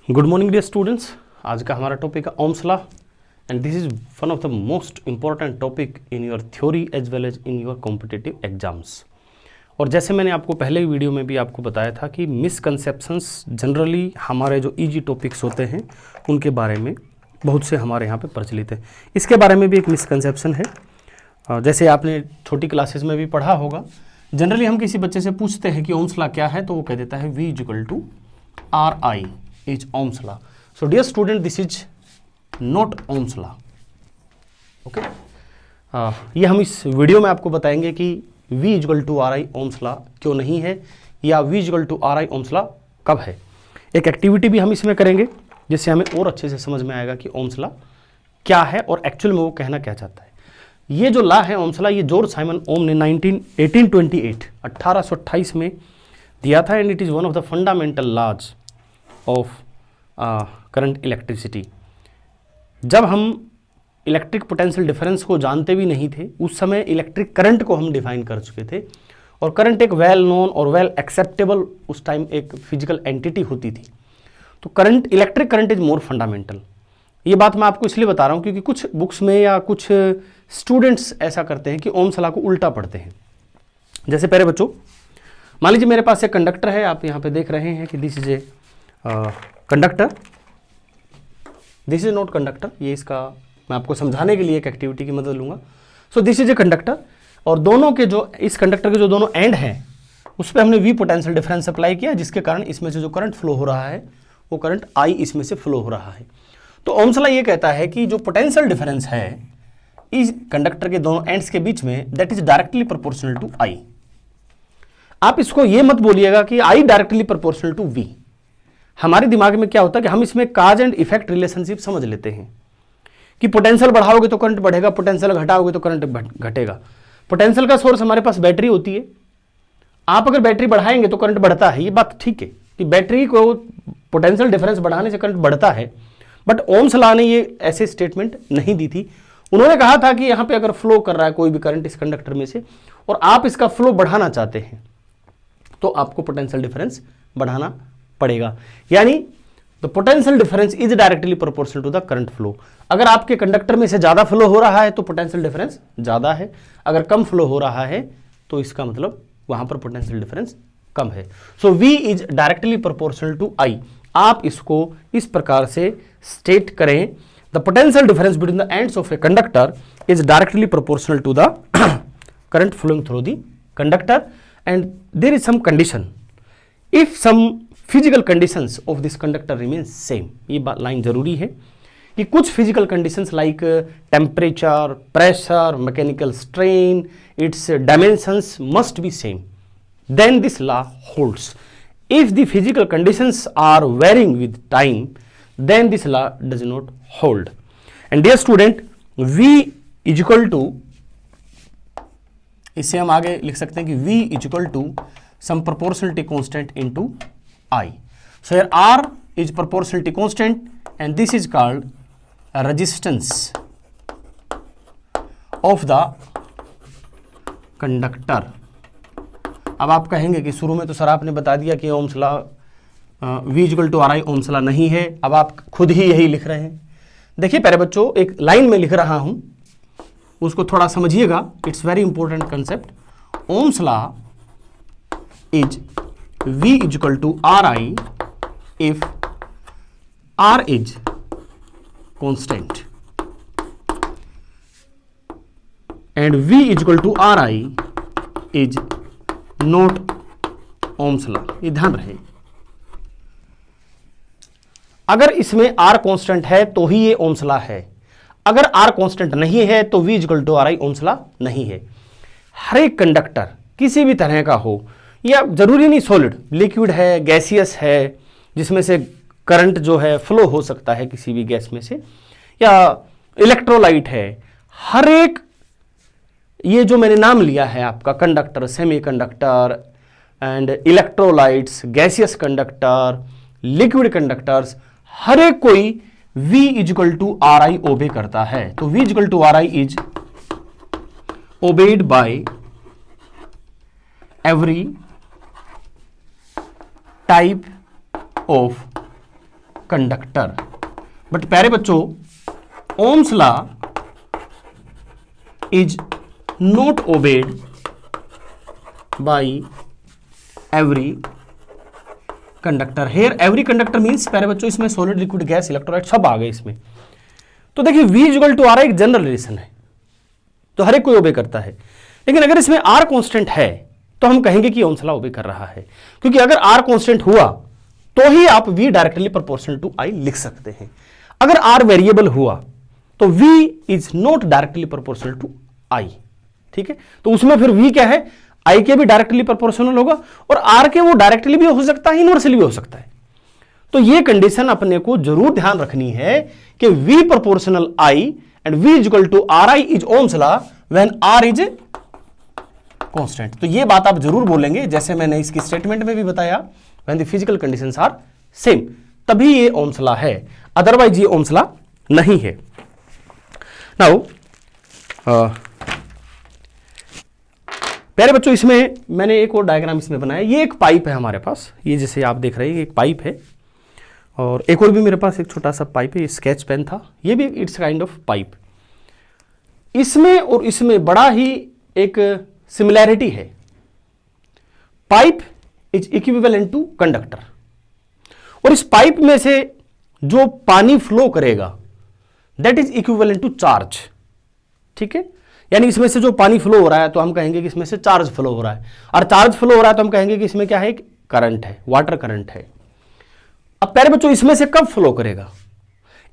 Good morning dear students. आज का हमारा टॉपिक है Ohm's law and this is one of the most important topic in your theory as well as in your competitive exams. और जैसे मैंने आपको पहले वीडियो में भी आपको बताया था कि मिसकंसेप्शंस जनरली हमारे जो इजी टॉपिक्स होते हैं उनके बारे में बहुत से हमारे यहाँ पे प्रचलित है। इसके बारे में भी एक मिसकंसेप्शन है। जैसे आपने छोटी क्लासेस में भी पढ़ा होगा, जनरली हम किसी बच्चे से पूछते हैं कि ओम्स लॉ क्या है, तो वो कह देता है V equal to RI is Ohm's law. So dear student, this is not Ohm's law. Okay? ये हम इस वीडियो में आपको बताएंगे कि V equal to RI Ohm's law क्यों नहीं है, या V equal to RI Ohm's law कब है। एक एक्टिविटी भी हम इसमें करेंगे जिससे हमें और अच्छे से समझ में आएगा कि Ohm's law क्या है और एक्चुअल में वो कहना क्या चाहता है। ये जो लॉ है Ohm's law, ये जॉर्ज साइमन ओम ने 1828 में दिया था and it is one of the fundamental laws of current electricity. जब हम इलेक्ट्रिक पोटेंशियल डिफरेंस को जानते भी नहीं थे, उस समय इलेक्ट्रिक करंट को हम डिफाइन कर चुके थे, और करंट एक वेल नोन और वेल एक्सेप्टेबल उस टाइम एक फिजिकल एंटिटी होती थी। तो current, electric current is more fundamental. ये बात मैं आपको इसलिए बता रहा हूँ क्योंकि कुछ बुक्स में या कुछ स्टूडेंट्स ऐसा करते हैं कि ओम्स लॉ को उल्टा पढ़ते हैं। जैसे पहले बच्चों, मान लीजिए मेरे पास एक कंडक्टर है, आप यहाँ पे देख रहे हैं कि this is a conductor, this is not conductor. ये इसका मैं आपको समझाने के लिए एक एक्टिविटी की मदद लूंगा। So this is a conductor, और दोनों के जो इस कंडक्टर के जो दोनों एंड हैं उस पर हमने V पोटेंशियल डिफरेंस अप्लाई किया, जिसके कारण इसमें से जो करंट फ्लो हो रहा है वो करंट I इसमें से फ्लो हो रहा है। तो ओम्स लॉ ये कहता है कि जो पोटेंशियल डिफरेंस है इस कंडक्टर के दोनों एंड्स के बीच में, that is directly proportional to I। आप इसको ये मत बोलिएगा कि I directly proportional to V। हमारे दिमाग में क्या होता है कि हम इसमें काज एंड इफेक्ट रिलेशनशिप समझ लेते हैं कि पोटेंशियल बढ़ाओगे तो करंट बढ़ेगा, पोटेंशियल घटाओगे तो करंट घटेगा। पोटेंशियल का सोर्स हमारे पास बैटरी होती है, आप अगर बैटरी बढ़ाएंगे तो करंट बढ़ता है। ये बात ठीक है कि बैटरी को पोटेंशियल डिफरेंस बढ़ाने से करंट बढ़ता है, बट ओम्स लॉ ने ये ऐसे स्टेटमेंट नहीं दी थी। उन्होंने कहा था कि यहाँ पे अगर फ्लो कर रहा है कोई भी करंट इस कंडक्टर में से और आप इसका फ्लो बढ़ाना चाहते हैं तो आपको पोटेंशियल डिफरेंस बढ़ाना पड़ेगा, यानी the potential difference is directly proportional to the current flow. अगर आपके कंडक्टर में से ज्यादा फ्लो हो रहा है तो पोटेंशियल डिफरेंस ज्यादा है, अगर कम फ्लो हो रहा है तो इसका मतलब वहां पर पोटेंशियल डिफरेंस कम है। So V is directly proportional to I। आप इसको इस प्रकार से स्टेट करें, the potential difference between the ends of a conductor is directly proportional to the current flowing through the conductor and there is some condition if some physical conditions of this conductor remain same. ये line जरूरी है कि कुछ physical conditions like temperature, pressure, mechanical strain, its dimensions must be same, then this law holds. If the physical conditions are varying with time, then this law does not hold. And dear student, V is equal to, इससे हम आगे लिख सकते हैं कि V is equal to some proportionality constant into I. So here R is proportionality constant and this is called a resistance of the conductor. अब आप कहेंगे कि शुरू में तो सर आपने बता दिया कि Ohm's law V equal to RI Ohm's law नहीं है, अब आप खुद ही यही लिख रहे हैं। देखिए पहले बच्चों, एक लाइन में लिख रहा हूं, उसको थोड़ा समझिएगा, it's very important concept. Ohms law is V is equal to RI if R is constant and V is equal to RI is not Ohm's law। ये ध्यान रहे, अगर इसमें R कांस्टेंट है तो ही ये Ohm's law है, अगर R कांस्टेंट नहीं है तो V is equal to RI Ohm's law नहीं है। हर एक कंडक्टर किसी भी तरह का हो, या जरूरी नहीं सॉलिड, लिक्विड है, गैसियस है, जिसमें से करंट जो है फ्लो हो सकता है किसी भी गैस में से, या इलेक्ट्रोलाइट है, हर एक ये जो मैंने नाम लिया है आपका conductor, semiconductor and electrolytes, gaseous conductor, liquid conductors, हर एक कोई V is equal to RI obey करता है। तो V is equal to RI is obeyed by every type of conductor. But प्यारे बच्चों, ohm's law is not obeyed by every conductor. Here every conductor means प्यारे बच्चों इसमें solid, liquid, gas, electrolyte सब आ गए इसमें। तो देखिए V इक्वल टू आर एक जनरल रिलेशन है, तो हर एक कोई ओबे करता है। लेकिन अगर इसमें R कांस्टेंट है तो हम कहेंगे कि ओम्स लॉ ओबे कर रहा है, क्योंकि अगर R कांस्टेंट हुआ तो ही आप V directly proportional to I लिख सकते हैं। अगर R वेरिएबल हुआ तो V is not directly proportional to I। ठीक है, तो उसमें फिर V क्या है, I के भी डायरेक्टली प्रोपोर्शनल होगा और R के वो डायरेक्टली भी हो सकता है, इनवर्सली भी हो सकता है। तो ये कंडीशन अपने को जरूर ध्यान रखनी है कि V proportional I and V is equal to RI is Ohm's law when R is constant. तो ये बात आप जरूर बोलेंगे, जैसे मैंने इसकी स्टेटमेंट में भी बताया, when the physical conditions are same, तभी ये ओम्स लॉ है, अदरवाइज ये ओम्स लॉ नहीं है। नाउ प्यारे बच्चों, इसमें मैंने एक और डायग्राम इसमें बनाया। ये एक पाइप है हमारे पास, ये जैसे आप देख रहे हैं एक पाइप है, और एक और भी मेरे पास एक छोटा सा पाइप है, स्केच पेन था, ये भी इट्स काइंड ऑफ पाइप। इसमें और इसमें बड़ा ही एक सिमिलैरिटी है। Pipe is equivalent to conductor, और इस पाइप में से जो पानी फ्लो करेगा that is equivalent to charge. ठीक है, यानी इसमें से जो पानी फ्लो हो रहा है तो हम कहेंगे कि इसमें से चार्ज फ्लो हो रहा है, और चार्ज फ्लो हो रहा है तो हम कहेंगे कि इसमें क्या है, करंट है, वाटर करंट है। अब प्यारे बच्चों, इसमें से कब फ्लो करेगा,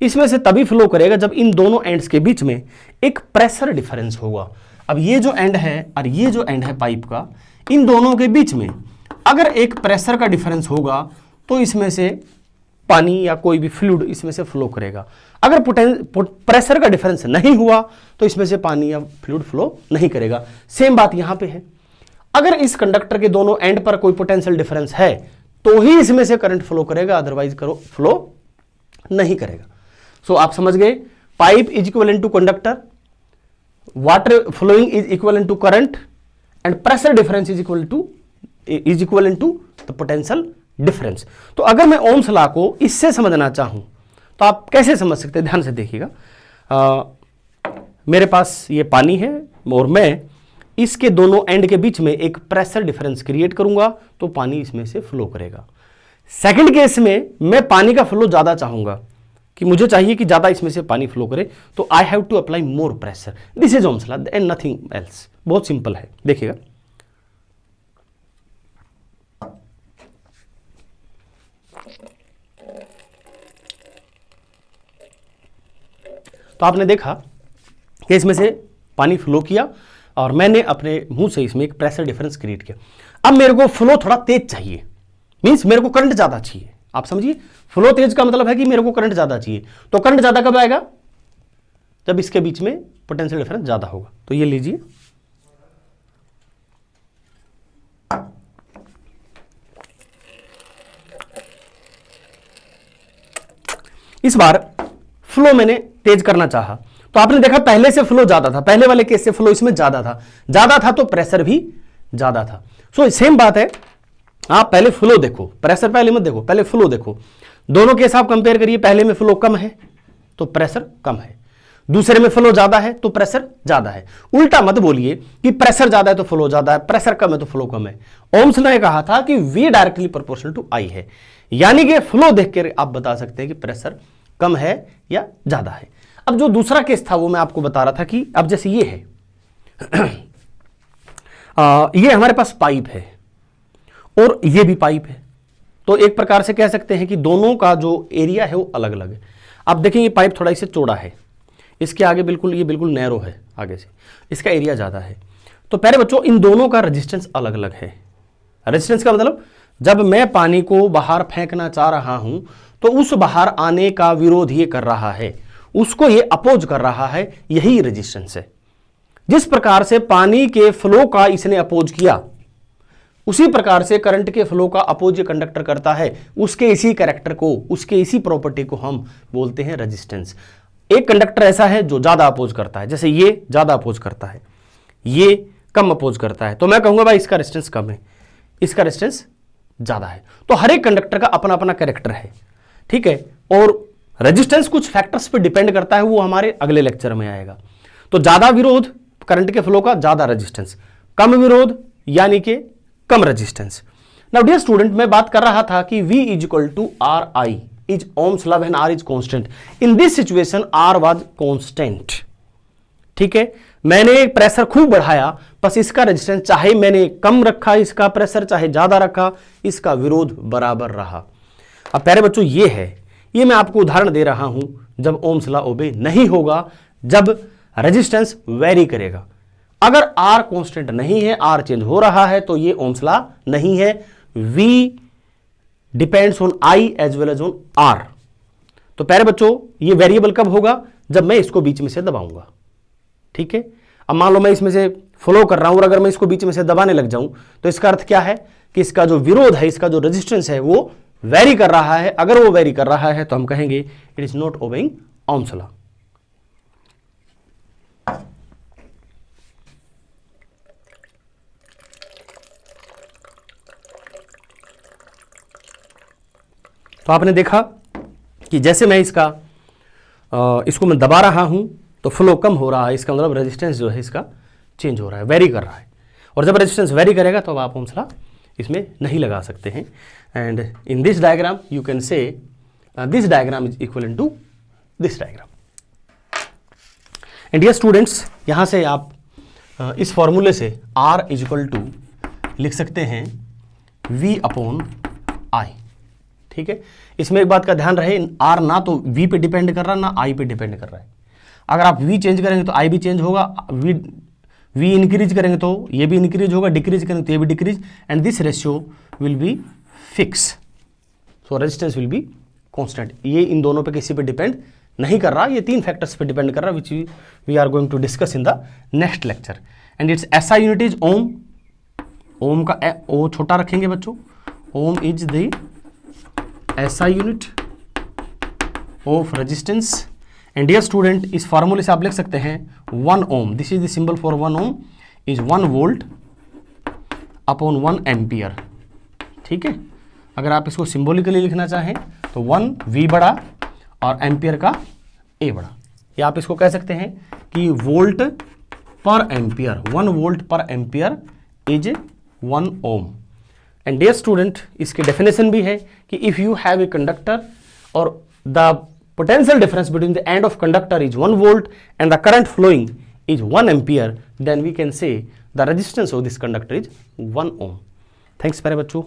इसमें से तभी फ्लो करेगा जब इन दोनों एंड्स के बीच में एक प्रेशर डिफरेंस होगा। अब ये जो एंड है और ये जो एंड है पाइप का, इन दोनों के बीच में अगर एक प्रेशर का डिफरेंस होगा तो इसमें से पानी या कोई भी फ्लूइड इसमें से फ्लो करेगा। अगर प्रेशर का डिफरेंस नहीं हुआ तो इसमें से पानी या फ्लूइड फ्लो नहीं करेगा। सेम बात यहां पे है, अगर इस कंडक्टर के दोनों एंड पर कोई पोटेंशियल डिफरेंस है तो ही इसमें से करंट फ्लो करेगा, अदरवाइज फ्लो नहीं करेगा। सो आप समझ गए, pipe is equivalent to conductor, water flowing is equivalent to current, and pressure difference is equivalent to the potential difference. तो अगर मैं ओम्स लॉ को इससे समझना चाहूं तो आप कैसे समझ सकते हैं, ध्यान से देखिएगा। मेरे पास ये पानी है और मैं इसके दोनों एंड के बीच में एक प्रेशर डिफरेंस क्रिएट करूंगा तो पानी इसमें से फ्लो करेगा। सेकंड केस में मैं पानी का फ्लो ज्यादा चाहूंगा, कि मुझे चाहिए कि ज्यादा इसमें से पानी फ्लो करे, तो I have to apply more pressure. This is Ohm's law and nothing else. बहुत सिंपल है, देखिएगा। तो आपने देखा कि इसमें से पानी फ्लो किया और मैंने अपने मुंह से इसमें एक प्रेशर डिफरेंस क्रिएट किया। अब मेरे को फ्लो थोड़ा तेज चाहिए, मींस मेरे को करंट ज्यादा चाहिए। आप समझिए, फ्लो तेज का मतलब है कि मेरे को करंट ज्यादा चाहिए। तो करंट ज्यादा कब आएगा, जब इसके बीच में पोटेंशियल डिफरेंस ज्यादा होगा। तो ये लीजिए, इस बार फ्लो मैंने तेज करना चाहा तो आपने देखा पहले से फ्लो ज्यादा था, पहले वाले केस से फ्लो इसमें ज्यादा था तो प्रेशर भी ज्यादा था। सो सेम बात है, आप पहले फ्लो देखो, प्रेशर पहले मत देखो, पहले फ्लो देखो। दोनों केस आप कंपेयर करिए, पहले में फ्लो कम है तो प्रेशर कम है, दूसरे में फ्लो ज्यादा है तो प्रेशर ज्यादा है। उल्टा मत बोलिए कि प्रेशर ज्यादा है तो फ्लो ज्यादा है, प्रेशर कम है तो फ्लो कम है। ओम्स ने कहा था कि V directly proportional to I है, यानी कि फ्लो देख कर आप बता सकते हैं कि प्रेशर कम है या ज्यादा है। अब जो दूसरा केस था वो मैं आपको बता रहा था कि अब जैसे ये है ये हमारे पास पाइप है और ये भी पाइप है, तो एक प्रकार से कह सकते हैं कि दोनों का जो एरिया है वो अलग अलग है। आप देखें ये पाइप थोड़ा इसे चौड़ा है, इसके आगे बिल्कुल ये बिल्कुल नैरो है, आगे से इसका एरिया ज़्यादा है। तो प्यारे बच्चों, इन दोनों का रेजिस्टेंस अलग अलग है। रेजिस्टेंस का मतलब जब मैं पानी को बाहर फेंकना चाह रहा हूं तो उस बाहर आने का विरोध ये कर रहा है, उसको ये अपोज कर रहा है, यही रेजिस्टेंस है। जिस प्रकार से पानी के फ्लो का इसने अपोज किया, उसी प्रकार से करंट के फ्लो का अपोज ये कंडक्टर करता है। उसके इसी कैरेक्टर को, उसके इसी प्रॉपर्टी को हम बोलते हैं रेजिस्टेंस। एक कंडक्टर ऐसा है जो ज्यादा अपोज करता है, जैसे ये ज्यादा अपोज करता है, ये कम अपोज करता है, तो मैं कहूंगा भाई इसका रेजिस्टेंस कम है, इसका रेजिस्टेंस ज्यादा है। तो हर एक कंडक्टर का अपना अपना कैरेक्टर है, ठीक है। और रेजिस्टेंस कुछ फैक्टर्स पे डिपेंड करता है, वो हमारे अगले लेक्चर में आएगा। तो ज्यादा विरोध करंट के फ्लो का ज्यादा रेजिस्टेंस, कम विरोध यानी कि कम रेजिस्टेंस। नाउ डियर स्टूडेंट, मैं बात कर रहा था कि V is equal to R I is Ohm's law and R is constant. In this situation R was constant. ठीक है, मैंने प्रेशर खूब बढ़ाया, बस इसका रेजिस्टेंस चाहे मैंने कम रखा, इसका प्रेशर चाहे ज्यादा रखा, इसका विरोध बराबर रहा। अब प्यारे बच्चों, ये है, ये मैं आपको उदाहरण दे रहा हूं जब ओम्स लॉ ओबे नहीं होगा, जब रेजिस्टेंस वेरी करेगा। अगर R कांस्टेंट नहीं है, R चेंज हो रहा है, तो ये ओम्स लॉ नहीं है। V depends on I as well as on R। तो प्यारे बच्चों, ये वेरिएबल कब होगा? जब मैं इसको बीच में से दबाऊंगा। ठीक है, अब मान लो मैं इसमें से फ्लो कर रहा हूं और अगर मैं इसको बीच में से दबाने लग जाऊं, तो इसका अर्थ क्या है कि इसका जो विरोध है, इसका जो रेजिस्टेंस है, वो वेरी कर रहा है। अगर वो वेरी कर रहा है तो हम कहेंगे it is not obeying Ohm's law. तो आपने देखा कि जैसे मैं इसको मैं दबा रहा हूं तो फ्लो कम हो रहा है, इसका मतलब रेजिस्टेंस जो है इसका चेंज हो रहा है, वेरी कर रहा है। और जब रेजिस्टेंस वेरी करेगा तो आप ओम्स लॉ इसमें नहीं लगा सकते हैं। And in this diagram you can say this diagram is equal to this diagram. And dear students, यहां से आप इस फॉर्मूले से R इज इक्वल टू लिख सकते हैं V अपॉन I। ठीक है, इसमें एक बात का ध्यान रहे, R ना तो V पे डिपेंड कर रहा है ना I पे डिपेंड कर रहा है। अगर आप V चेंज करेंगे तो I भी चेंज होगा, V इंक्रीज करेंगे तो ये भी इंक्रीज होगा, डिक्रीज करेंगे तो ये भी decrease, and this ratio will be fix. So resistance will be constant. ये इन दोनों पे किसी पे डिपेंड नहीं कर रहा, ये तीन फैक्टर्स पे डिपेंड कर रहा, which we are going to discuss in the next lecture. And its SI unit is ohm. Ohm का ओ छोटा रखेंगे बच्चों। Ohm is the SI unit of resistance. And dear student, इस फार्मूले से आप लिख सकते हैं 1 ohm, this is the symbol for 1 ohm is 1 volt upon 1 ampere. ठीक है, अगर आप इसको सिंबॉलिकली लिखना चाहें तो 1 V बड़ा और एम्पियर का A बड़ा, या आप इसको कह सकते हैं कि volt per ampere, 1 volt per ampere is 1 ohm. And dear student, इसकी डेफिनेशन भी है कि if you have a conductor और the potential difference between the end of conductor is 1 volt and the current flowing is 1 ampere, then we can say the resistance of this conductor is 1 ohm. Thanks प्यारे बच्चों।